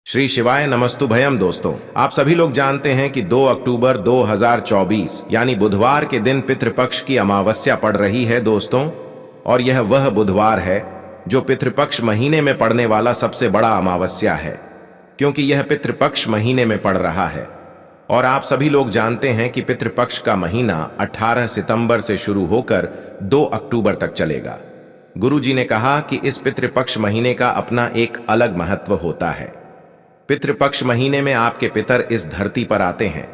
श्री शिवाय नमस्तुभयम। दोस्तों, आप सभी लोग जानते हैं कि 2 अक्टूबर 2024 यानी बुधवार के दिन पितृपक्ष की अमावस्या पड़ रही है दोस्तों। और यह वह बुधवार है जो पितृपक्ष महीने में पड़ने वाला सबसे बड़ा अमावस्या है, क्योंकि यह पितृपक्ष महीने में पड़ रहा है। और आप सभी लोग जानते हैं कि पितृपक्ष का महीना 18 सितंबर से शुरू होकर 2 अक्टूबर तक चलेगा। गुरु जी ने कहा कि इस पितृपक्ष महीने का अपना एक अलग महत्व होता है। पितृपक्ष महीने में आपके पितर इस धरती पर आते हैं,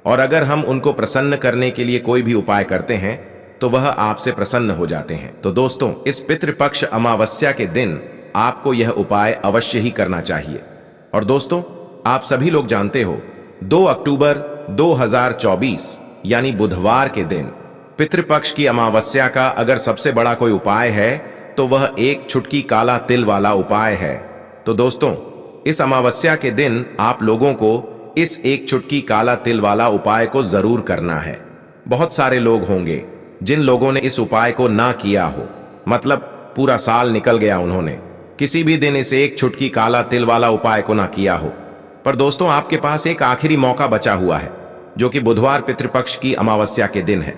और अगर हम उनको प्रसन्न करने के लिए कोई भी उपाय करते हैं तो वह आपसे प्रसन्न हो जाते हैं। तो दोस्तों, इस पितृपक्ष अमावस्या के दिन आपको यह उपाय अवश्य ही करना चाहिए। और दोस्तों, आप सभी लोग जानते हो 2 अक्टूबर 2024 यानी बुधवार के दिन पितृपक्ष की अमावस्या का अगर सबसे बड़ा कोई उपाय है तो वह एक चुटकी काला तिल वाला उपाय है। तो दोस्तों, इस अमावस्या के दिन आप लोगों को इस एक चुटकी काला तिल वाला उपाय को जरूर करना है। बहुत सारे लोग होंगे जिन लोगों ने इस उपाय को ना किया हो, मतलब पूरा साल निकल गया, उन्होंने किसी भी दिन इस एक चुटकी काला तिल वाला उपाय को ना किया हो। पर दोस्तों, आपके पास एक आखिरी मौका बचा हुआ है, जो कि बुधवार पितृपक्ष की अमावस्या के दिन है।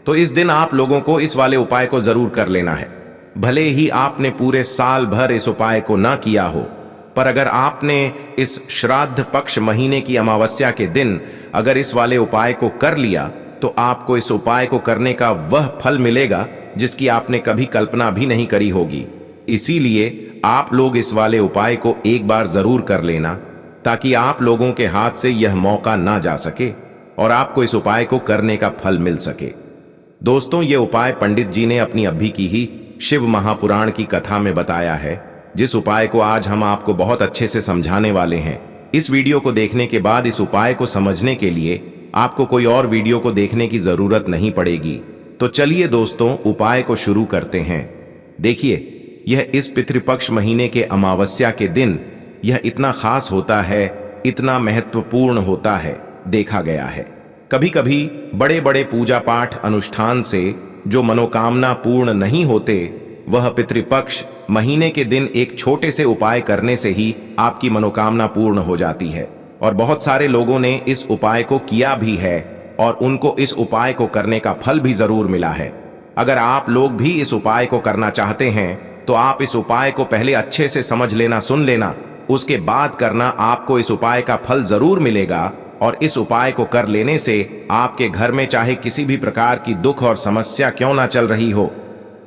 तो इस दिन आप लोगों को इस वाले उपाय को जरूर कर लेना है। भले ही आपने पूरे साल भर इस उपाय को ना किया हो, पर अगर आपने इस श्राद्ध पक्ष महीने की अमावस्या के दिन अगर इस वाले उपाय को कर लिया तो आपको इस उपाय को करने का वह फल मिलेगा जिसकी आपने कभी कल्पना भी नहीं करी होगी। इसीलिए आप लोग इस वाले उपाय को एक बार जरूर कर लेना, ताकि आप लोगों के हाथ से यह मौका ना जा सके और आपको इस उपाय को करने का फल मिल सके। दोस्तों, ये उपाय पंडित जी ने अपनी अभी की ही शिव महापुराण की कथा में बताया है, जिस उपाय को आज हम आपको बहुत अच्छे से समझाने वाले हैं। इस वीडियो को देखने के बाद इस उपाय को समझने के लिए आपको कोई और वीडियो को देखने की जरूरत नहीं पड़ेगी। तो चलिए दोस्तों, उपाय को शुरू करते हैं। देखिए, यह इस पितृपक्ष महीने के अमावस्या के दिन यह इतना खास होता है, इतना महत्वपूर्ण होता है, देखा गया है। कभी कभी बड़े बड़े पूजा पाठ अनुष्ठान से जो मनोकामना पूर्ण नहीं होते, वह पितृपक्ष महीने के दिन एक छोटे से उपाय करने से ही आपकी मनोकामना पूर्ण हो जाती है। और बहुत सारे लोगों ने इस उपाय को किया भी है और उनको इस उपाय को करने का फल भी जरूर मिला है। अगर आप लोग भी इस उपाय को करना चाहते हैं तो आप इस उपाय को पहले अच्छे से समझ लेना, सुन लेना, उसके बाद करना। आपको इस उपाय का फल जरूर मिलेगा। और इस उपाय को कर लेने से आपके घर में चाहे किसी भी प्रकार की दुख और समस्या क्यों ना चल रही हो,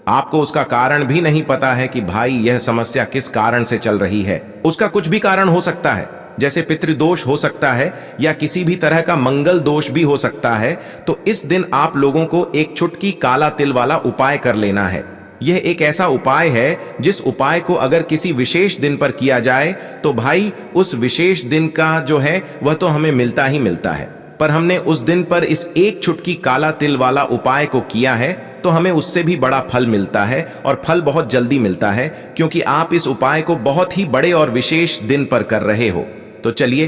आपको उसका कारण भी नहीं पता है कि भाई यह समस्या किस कारण से चल रही है। उसका कुछ भी कारण हो सकता है, जैसे पितृदोष हो सकता है या किसी भी तरह का मंगल दोष भी हो सकता है। तो इस दिन आप लोगों को एक चुटकी काला तिल वाला उपाय कर लेना है। यह एक ऐसा उपाय है जिस उपाय को अगर किसी विशेष दिन पर किया जाए तो भाई उस विशेष दिन का जो है वह तो हमें मिलता ही मिलता है। पर हमने उस दिन पर इस एक चुटकी काला तिल वाला उपाय को किया है तो हमें उससे भी बड़ा फल मिलता है, और फल बहुत जल्दी मिलता है, क्योंकि आप इस उपाय को बहुत ही बड़े और विशेष दिन पर कर रहे हो। तो चलिए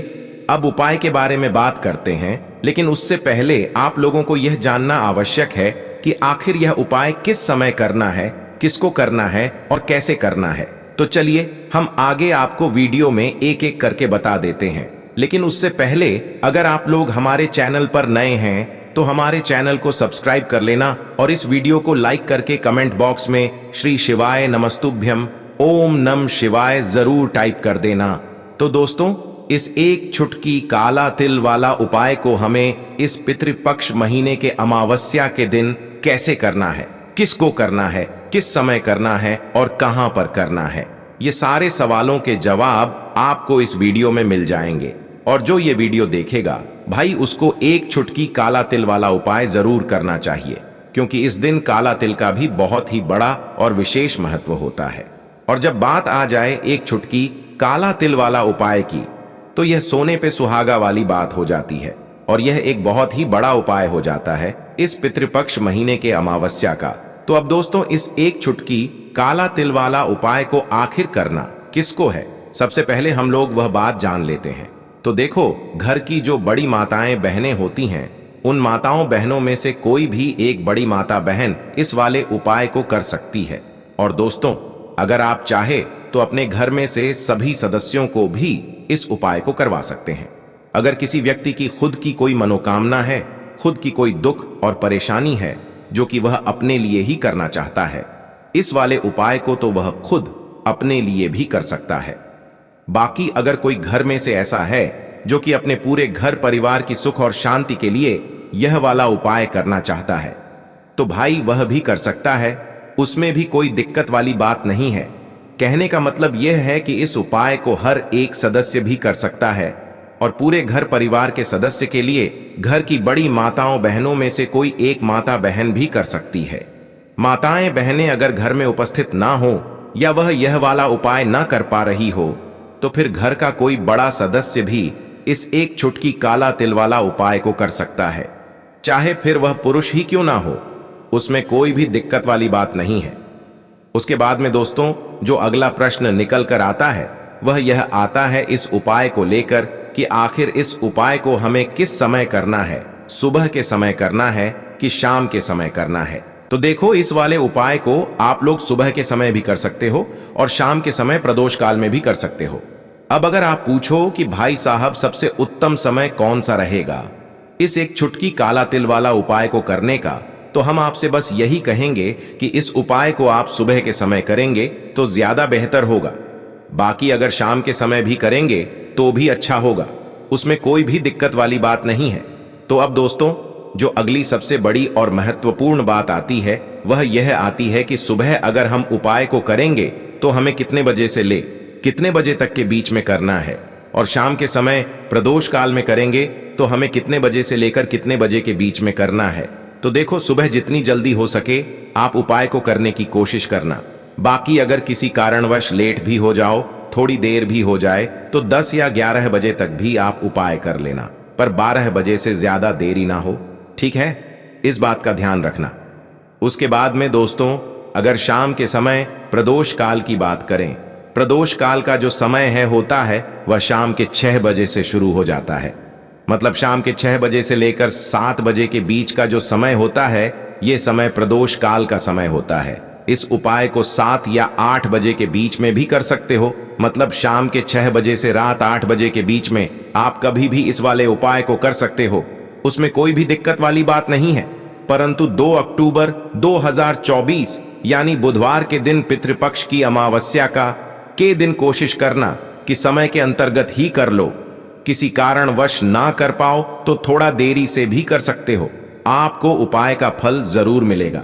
अब उपाय के बारे में बात करते हैं, लेकिन उससे पहले आप लोगों को यह जानना आवश्यक है कि आखिर यह उपाय किस समय करना है, किसको करना है और कैसे करना है। तो चलिए हम आगे आपको वीडियो में एक एक करके बता देते हैं। लेकिन उससे पहले अगर आप लोग हमारे चैनल पर नए हैं तो हमारे चैनल को सब्सक्राइब कर लेना और इस वीडियो को लाइक करके कमेंट बॉक्स में श्री शिवाय नमस्तुभ्यम ओम नम शिवाय जरूर टाइप कर देना। तो दोस्तों, इस एक चुटकी काला तिल वाला उपाय को हमें इस पितृपक्ष महीने के अमावस्या के दिन कैसे करना है, किसको करना है, किस समय करना है और कहां पर करना है, ये सारे सवालों के जवाब आपको इस वीडियो में मिल जाएंगे। और जो ये वीडियो देखेगा भाई, उसको एक चुटकी काला तिल वाला उपाय जरूर करना चाहिए, क्योंकि इस दिन काला तिल का भी बहुत ही बड़ा और विशेष महत्व होता है। और जब बात आ जाए एक चुटकी काला तिल वाला उपाय की, तो यह सोने पे सुहागा वाली बात हो जाती है, और यह एक बहुत ही बड़ा उपाय हो जाता है इस पितृपक्ष महीने के अमावस्या का। तो अब दोस्तों, इस एक चुटकी काला तिल वाला उपाय को आखिर करना किसको है, सबसे पहले हम लोग वह बात जान लेते हैं। तो देखो, घर की जो बड़ी माताएं बहनें होती हैं, उन माताओं बहनों में से कोई भी एक बड़ी माता बहन इस वाले उपाय को कर सकती है। और दोस्तों, अगर आप चाहे तो अपने घर में से सभी सदस्यों को भी इस उपाय को करवा सकते हैं। अगर किसी व्यक्ति की खुद की कोई मनोकामना है, खुद की कोई दुख और परेशानी है जो कि वह अपने लिए ही करना चाहता है, इस वाले उपाय को तो वह खुद अपने लिए भी कर सकता है। बाकी अगर कोई घर में से ऐसा है जो कि अपने पूरे घर परिवार की सुख और शांति के लिए यह वाला उपाय करना चाहता है, तो भाई वह भी कर सकता है, उसमें भी कोई दिक्कत वाली बात नहीं है। कहने का मतलब यह है कि इस उपाय को हर एक सदस्य भी कर सकता है और पूरे घर परिवार के सदस्य के लिए घर की बड़ी माताओं बहनों में से कोई एक माता बहन भी कर सकती है। माताएं बहनें अगर घर में उपस्थित ना हो या वह यह वाला उपाय ना कर पा रही हो, तो फिर घर का कोई बड़ा सदस्य भी इस एक चुटकी काला तिल वाला उपाय को कर सकता है, चाहे फिर वह पुरुष ही क्यों ना हो, उसमें कोई भी दिक्कत वाली बात नहीं है। उसके बाद में दोस्तों जो अगला प्रश्न निकल कर आता है वह यह आता है इस उपाय को लेकर कि आखिर इस उपाय को हमें किस समय करना है, सुबह के समय करना है कि शाम के समय करना है। तो देखो, इस वाले उपाय को आप लोग सुबह के समय भी कर सकते हो और शाम के समय प्रदोष काल में भी कर सकते हो। अब अगर आप पूछो कि भाई साहब सबसे उत्तम समय कौन सा रहेगा इस एक चुटकी काला तिल वाला उपाय को करने का, तो हम आपसे बस यही कहेंगे कि इस उपाय को आप सुबह के समय करेंगे तो ज्यादा बेहतर होगा। बाकी अगर शाम के समय भी करेंगे तो भी अच्छा होगा, उसमें कोई भी दिक्कत वाली बात नहीं है। तो अब दोस्तों जो अगली सबसे बड़ी और महत्वपूर्ण बात आती है वह यह आती है कि सुबह अगर हम उपाय को करेंगे तो हमें कितने बजे से ले कितने बजे तक के बीच में करना है, और शाम के समय प्रदोष काल में करेंगे तो हमें कितने बजे से लेकर कितने बजे के बीच में करना है। तो देखो, सुबह जितनी जल्दी हो सके आप उपाय को करने की कोशिश करना। बाकी अगर किसी कारणवश लेट भी हो जाओ, थोड़ी देर भी हो जाए, तो 10 या 11 बजे तक भी आप उपाय कर लेना, पर 12 बजे से ज्यादा देरी ना हो, ठीक है? इस बात का ध्यान रखना। उसके बाद में दोस्तों अगर शाम के समय प्रदोष काल की बात करें, प्रदोष काल का जो समय है होता है वह शाम के 6 बजे से शुरू हो जाता है। मतलब शाम के 6 बजे से लेकर 7 बजे के बीच का जो समय होता है यह समय प्रदोष काल का समय होता है। इस उपाय को 7 या 8 बजे के बीच में भी कर सकते हो। मतलब शाम के 6 बजे से रात 8 बजे के बीच में आप कभी भी इस वाले उपाय को कर सकते हो, उसमें कोई भी दिक्कत वाली बात नहीं है। परंतु 2 अक्टूबर 2024 यानी बुधवार के दिन पितृपक्ष की अमावस्या के दिन कोशिश करना कि समय के अंतर्गत ही कर लो। किसी कारणवश ना कर पाओ तो थोड़ा देरी से भी कर सकते हो, आपको उपाय का फल जरूर मिलेगा।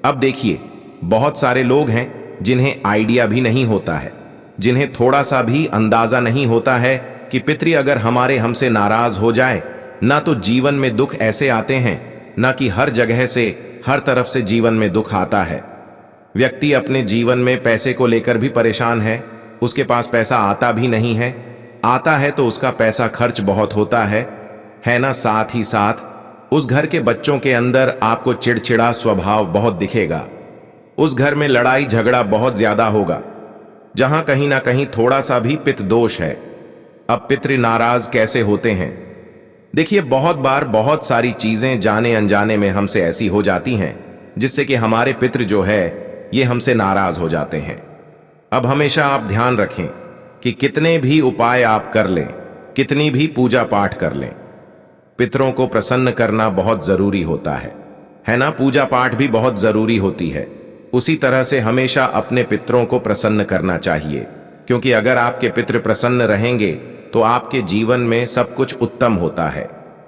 अब देखिए, बहुत सारे लोग हैं जिन्हें आइडिया भी नहीं होता है, जिन्हें थोड़ा सा भी अंदाजा नहीं होता है कि पितृ अगर हमसे नाराज हो जाए ना तो जीवन में दुख ऐसे आते हैं, ना कि हर जगह से हर तरफ से जीवन में दुख आता है। व्यक्ति अपने जीवन में पैसे को लेकर भी परेशान है, उसके पास पैसा आता भी नहीं है, आता है तो उसका पैसा खर्च बहुत होता है ना। साथ ही साथ उस घर के बच्चों के अंदर आपको चिड़चिड़ा स्वभाव बहुत दिखेगा। उस घर में लड़ाई झगड़ा बहुत ज्यादा होगा, जहां कहीं ना कहीं थोड़ा सा भी पितृ दोष है। अब पितृ नाराज कैसे होते हैं? देखिए, बहुत बार बहुत सारी चीजें जाने अनजाने में हमसे ऐसी हो जाती हैं जिससे कि हमारे पितृ जो है ये हमसे नाराज हो जाते हैं। अब हमेशा आप ध्यान रखें कि कितने भी उपाय आप कर लें, कितनी भी पूजा पाठ कर लें, पितरों को प्रसन्न करना बहुत जरूरी होता है ना। पूजा पाठ भी बहुत जरूरी होती है। उसी तरह से हमेशा अपने पितरों को प्रसन्न करना चाहिए, क्योंकि अगर आपके पितृ प्रसन्न रहेंगे तो आपके जीवन में सब कुछ उत्तम होता है।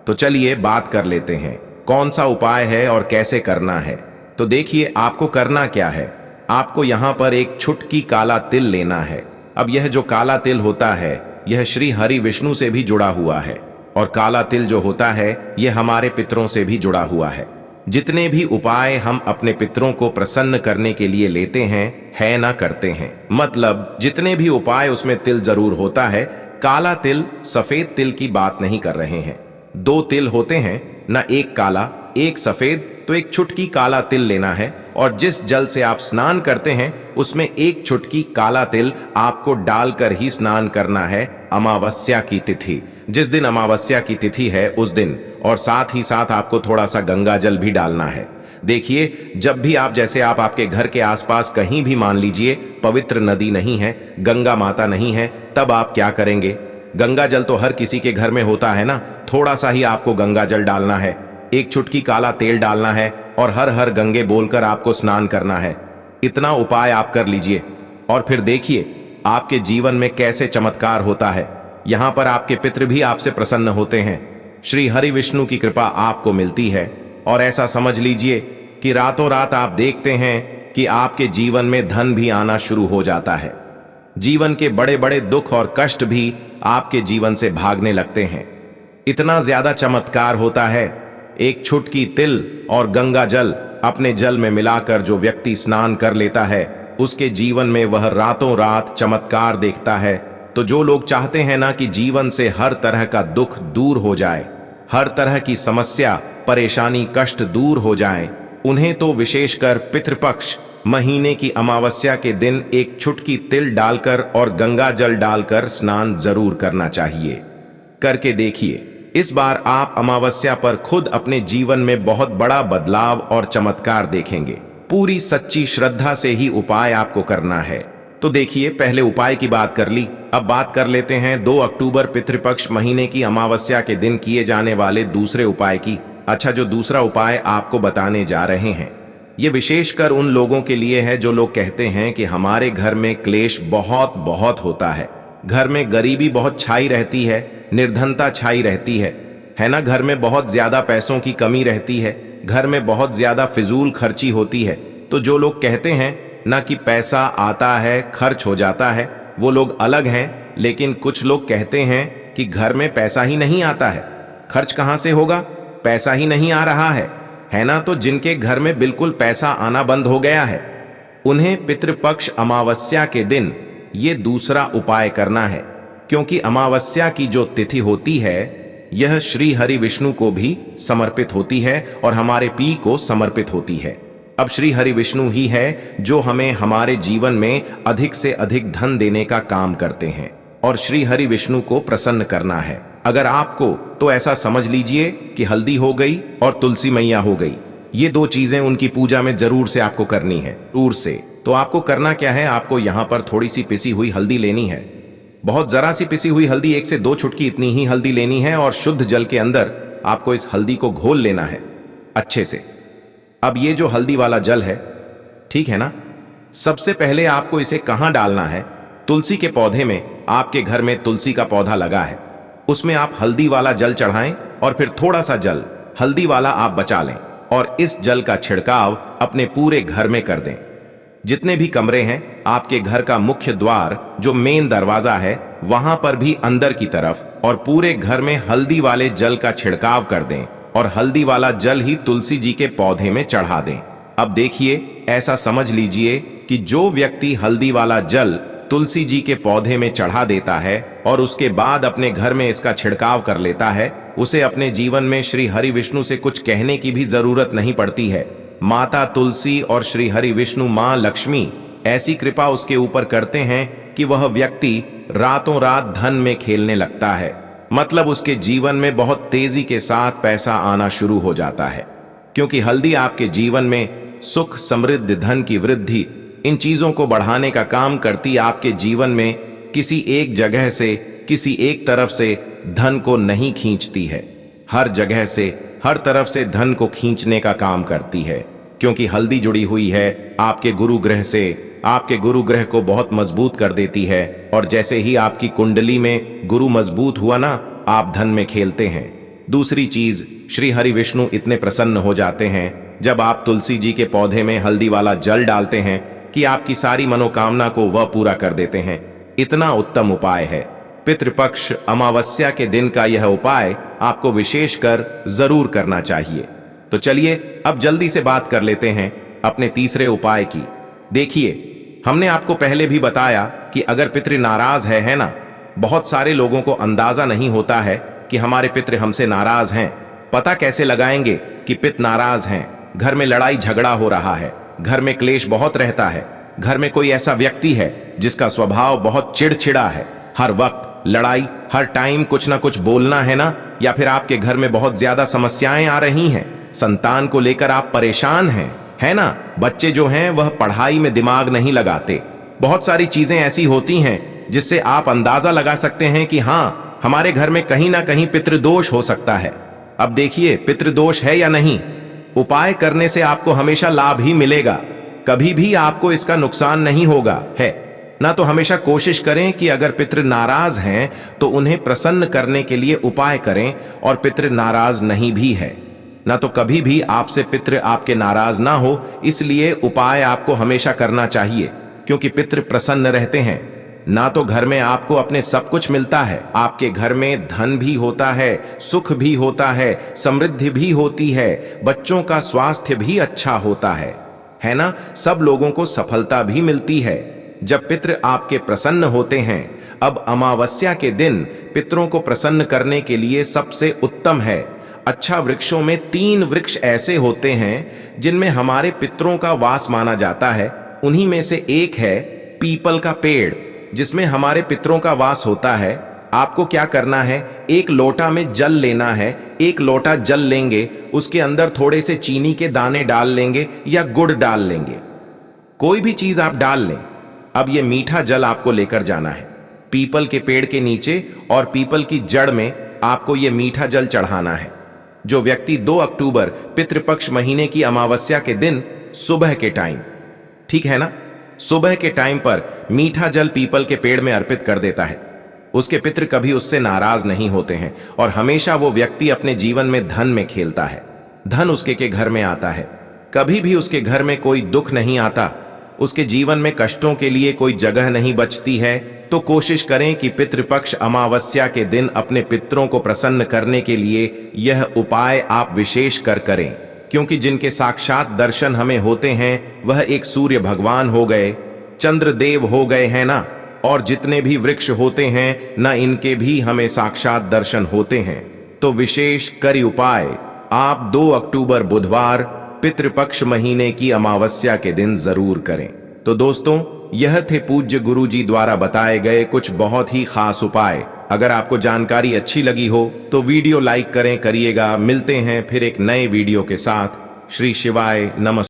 तो चलिए बात कर लेते हैं कौन सा उपाय है और कैसे करना है। तो देखिए, आपको करना क्या है, आपको यहां पर एक चुटकी काला तिल लेना है। अब यह जो काला तिल होता है यह श्री हरि विष्णु से भी जुड़ा हुआ है, और काला तिल जो होता है यह हमारे पितरों से भी जुड़ा हुआ है। जितने भी उपाय हम अपने पितरों को प्रसन्न करने के लिए लेते हैं है ना करते हैं, मतलब जितने भी उपाय उसमें तिल जरूर होता है। काला तिल सफेद तिल की बात नहीं कर रहे हैं। 2 तिल होते हैं ना, एक काला एक सफेद। तो एक चुटकी काला तिल लेना है, और जिस जल से आप स्नान करते हैं उसमें एक चुटकी काला तिल आपको डालकर ही स्नान करना है अमावस्या की तिथि, जिस दिन अमावस्या की तिथि है उस दिन। और साथ ही साथ आपको थोड़ा सा गंगा जल भी डालना है। देखिए, जब भी आप आपके घर के आसपास कहीं भी मान लीजिए पवित्र नदी नहीं है, गंगा माता नहीं है, तब आप क्या करेंगे? गंगा जल तो हर किसी के घर में होता है ना। थोड़ा सा ही आपको गंगा जल डालना है, एक चुटकी काला तेल डालना है और हर हर गंगे बोलकर आपको स्नान करना है। इतना उपाय आप कर लीजिए और फिर देखिए आपके जीवन में कैसे चमत्कार होता है। यहाँ पर आपके पितृ भी आपसे प्रसन्न होते हैं, श्री हरि विष्णु की कृपा आपको मिलती है और ऐसा समझ लीजिए कि रातों रात आप देखते हैं कि आपके जीवन में धन भी आना शुरू हो जाता है। जीवन के बड़े बड़े दुख और कष्ट भी आपके जीवन से भागने लगते हैं। इतना ज्यादा चमत्कार होता है। एक छुटकी तिल और गंगा जल अपने जल में मिलाकर जो व्यक्ति स्नान कर लेता है, उसके जीवन में वह रातों रात चमत्कार देखता है। तो जो लोग चाहते हैं ना कि जीवन से हर तरह का दुख दूर हो जाए, हर तरह की समस्या परेशानी कष्ट दूर हो जाए, उन्हें तो विशेषकर पितृपक्ष महीने की अमावस्या के दिन एक चुटकी तिल डालकर और गंगा जल डालकर स्नान जरूर करना चाहिए। करके देखिए, इस बार आप अमावस्या पर खुद अपने जीवन में बहुत बड़ा बदलाव और चमत्कार देखेंगे। पूरी सच्ची श्रद्धा से ही उपाय आपको करना है। तो देखिए, पहले उपाय की बात कर ली, अब बात कर लेते हैं 2 अक्टूबर पितृपक्ष महीने की अमावस्या के दिन किए जाने वाले दूसरे उपाय की। अच्छा, जो दूसरा उपाय आपको बताने जा रहे हैं, ये विशेषकर उन लोगों के लिए है जो लोग कहते हैं कि हमारे घर में क्लेश बहुत बहुत होता है, घर में गरीबी बहुत छाई रहती है, निर्धनता छाई रहती है ना, घर में बहुत ज्यादा पैसों की कमी रहती है, घर में बहुत ज्यादा फिजूल खर्ची होती है। तो जो लोग कहते हैं ना कि पैसा आता है खर्च हो जाता है, वो लोग अलग हैं। लेकिन कुछ लोग कहते हैं कि घर में पैसा ही नहीं आता है, खर्च कहां से होगा, पैसा ही नहीं आ रहा है ना। तो जिनके घर में बिल्कुल पैसा आना बंद हो गया है, उन्हें पितृपक्ष अमावस्या के दिन ये दूसरा उपाय करना है। क्योंकि अमावस्या की जो तिथि होती है, यह श्री हरि विष्णु को भी समर्पित होती है और हमारे पी को समर्पित होती है। अब श्री हरि विष्णु ही है जो हमें हमारे जीवन में अधिक से अधिक धन देने का काम करते हैं और श्री हरि विष्णु को प्रसन्न करना है। अगर आपको, तो ऐसा समझ लीजिए कि हल्दी हो गई और तुलसी मैया हो गई, ये 2 चीजें उनकी पूजा में जरूर से आपको करनी है, जरूर से। तो आपको करना क्या है, आपको यहाँ पर थोड़ी सी पिसी हुई हल्दी लेनी है, बहुत जरा सी पिसी हुई हल्दी, 1 से 2 चुटकी इतनी ही हल्दी लेनी है और शुद्ध जल के अंदर आपको इस हल्दी को घोल लेना है अच्छे से। अब ये जो हल्दी वाला जल है, ठीक है ना, सबसे पहले आपको इसे कहां डालना है? तुलसी के पौधे में। आपके घर में तुलसी का पौधा लगा है, उसमें आप हल्दी वाला जल चढ़ाएं और फिर थोड़ा सा जल हल्दी वाला आप बचा लें और इस जल का छिड़काव अपने पूरे घर में कर दें। जितने भी कमरे हैं, आपके घर का मुख्य द्वार जो मेन दरवाजा है, वहां पर भी अंदर की तरफ और पूरे घर में हल्दी वाले जल का छिड़काव कर दें और हल्दी वाला जल ही तुलसी जी के पौधे में चढ़ा दें। अब देखिए, ऐसा समझ लीजिए कि जो व्यक्ति हल्दी वाला जल तुलसी जी के पौधे में चढ़ा देता है और उसके बाद अपने घर में इसका छिड़काव कर लेता है, उसे अपने जीवन में श्री हरि विष्णु से कुछ कहने की भी जरूरत नहीं पड़ती है। माता तुलसी और श्री हरि विष्णु मां लक्ष्मी ऐसी कृपा उसके ऊपर करते हैं कि वह व्यक्ति रातों रात धन में खेलने लगता है। मतलब उसके जीवन में बहुत तेजी के साथ पैसा आना शुरू हो जाता है, क्योंकि हल्दी आपके जीवन में सुख समृद्धि धन की वृद्धि इन चीजों को बढ़ाने का काम करती। आपके जीवन में किसी एक जगह से, किसी एक तरफ से धन को नहीं खींचती है, हर जगह से हर तरफ से धन को खींचने का काम करती है। क्योंकि हल्दी जुड़ी हुई है आपके गुरु ग्रह से, आपके गुरु ग्रह को बहुत मजबूत कर देती है और जैसे ही आपकी कुंडली में गुरु मजबूत हुआ ना, आप धन में खेलते हैं। दूसरी चीज, श्री हरि विष्णु इतने प्रसन्न हो जाते हैं जब आप तुलसी जी के पौधे में हल्दी वाला जल डालते हैं कि आपकी सारी मनोकामना को वह पूरा कर देते हैं। इतना उत्तम उपाय है। पितृपक्ष अमावस्या के दिन का यह उपाय आपको विशेषकर जरूर करना चाहिए। तो चलिए अब जल्दी से बात कर लेते हैं अपने तीसरे उपाय की। देखिए, हमने आपको पहले भी बताया कि अगर पितृ नाराज है ना, बहुत सारे लोगों को अंदाजा नहीं होता है कि हमारे पितृ हमसे नाराज हैं। पता कैसे लगाएंगे कि पितृ नाराज हैं? घर में लड़ाई झगड़ा हो रहा है, घर में क्लेश बहुत रहता है, घर में कोई ऐसा व्यक्ति है जिसका स्वभाव बहुत चिड़चिड़ा है, हर वक्त लड़ाई, हर टाइम कुछ ना कुछ बोलना है ना, या फिर आपके घर में बहुत ज्यादा समस्याएं आ रही हैं, संतान को लेकर आप परेशान हैं, है ना? बच्चे जो हैं वह पढ़ाई में दिमाग नहीं लगाते। बहुत सारी चीजें ऐसी होती हैं जिससे आप अंदाजा लगा सकते हैं कि हाँ, हमारे घर में कहीं ना कहीं पितृदोष हो सकता है। अब देखिए, पितृदोष है या नहीं, उपाय करने से आपको हमेशा लाभ ही मिलेगा, कभी भी आपको इसका नुकसान नहीं होगा है ना। तो हमेशा कोशिश करें कि अगर पितृ नाराज हैं तो उन्हें प्रसन्न करने के लिए उपाय करें, और पितृ नाराज नहीं भी है ना तो कभी भी आपसे पितृ आपके नाराज ना हो, इसलिए उपाय आपको हमेशा करना चाहिए, क्योंकि पितृ प्रसन्न रहते हैं ना। तो घर में आपको अपने सब कुछ मिलता है, आपके घर में धन भी होता है, सुख भी होता है, समृद्धि भी होती है, बच्चों का स्वास्थ्य भी अच्छा होता है ना। सब लोगों को सफलता भी मिलती है जब पितृ आपके प्रसन्न होते हैं। अब अमावस्या के दिन पितरों को प्रसन्न करने के लिए सबसे उत्तम है, अच्छा, वृक्षों में 3 वृक्ष ऐसे होते हैं जिनमें हमारे पितरों का वास माना जाता है। उन्हीं में से एक है पीपल का पेड़, जिसमें हमारे पितरों का वास होता है। आपको क्या करना है, एक लोटा में जल लेना है, एक लोटा जल लेंगे, उसके अंदर थोड़े से चीनी के दाने डाल लेंगे या गुड़ डाल लेंगे, कोई भी चीज आप डाल लें। अब ये मीठा जल आपको लेकर जाना है पीपल के पेड़ के नीचे, और पीपल की जड़ में आपको ये मीठा जल चढ़ाना है। जो व्यक्ति 2 अक्टूबर पितृपक्ष महीने की अमावस्या के दिन सुबह के टाइम, ठीक है ना, सुबह के टाइम पर मीठा जल पीपल के पेड़ में अर्पित कर देता है, उसके पितृ कभी उससे नाराज नहीं होते हैं, और हमेशा वो व्यक्ति अपने जीवन में धन में खेलता है, धन उसके के घर में आता है, कभी भी उसके घर में कोई दुख नहीं आता, उसके जीवन में कष्टों के लिए कोई जगह नहीं बचती है। तो कोशिश करें कि पितृपक्ष अमावस्या के दिन अपने पितरों को प्रसन्न करने के लिए यह उपाय आप विशेष कर करें, क्योंकि जिनके साक्षात दर्शन हमें होते हैं वह एक सूर्य भगवान हो गए, चंद्रदेव हो गए, हैं ना, और जितने भी वृक्ष होते हैं ना, इनके भी हमें साक्षात दर्शन होते हैं। तो विशेष करी उपाय आप 2 अक्टूबर बुधवार पितृपक्ष महीने की अमावस्या के दिन जरूर करें। तो दोस्तों, यह थे पूज्य गुरु जी द्वारा बताए गए कुछ बहुत ही खास उपाय। अगर आपको जानकारी अच्छी लगी हो तो वीडियो लाइक करिएगा। मिलते हैं फिर एक नए वीडियो के साथ। श्री शिवाय नमस्ते।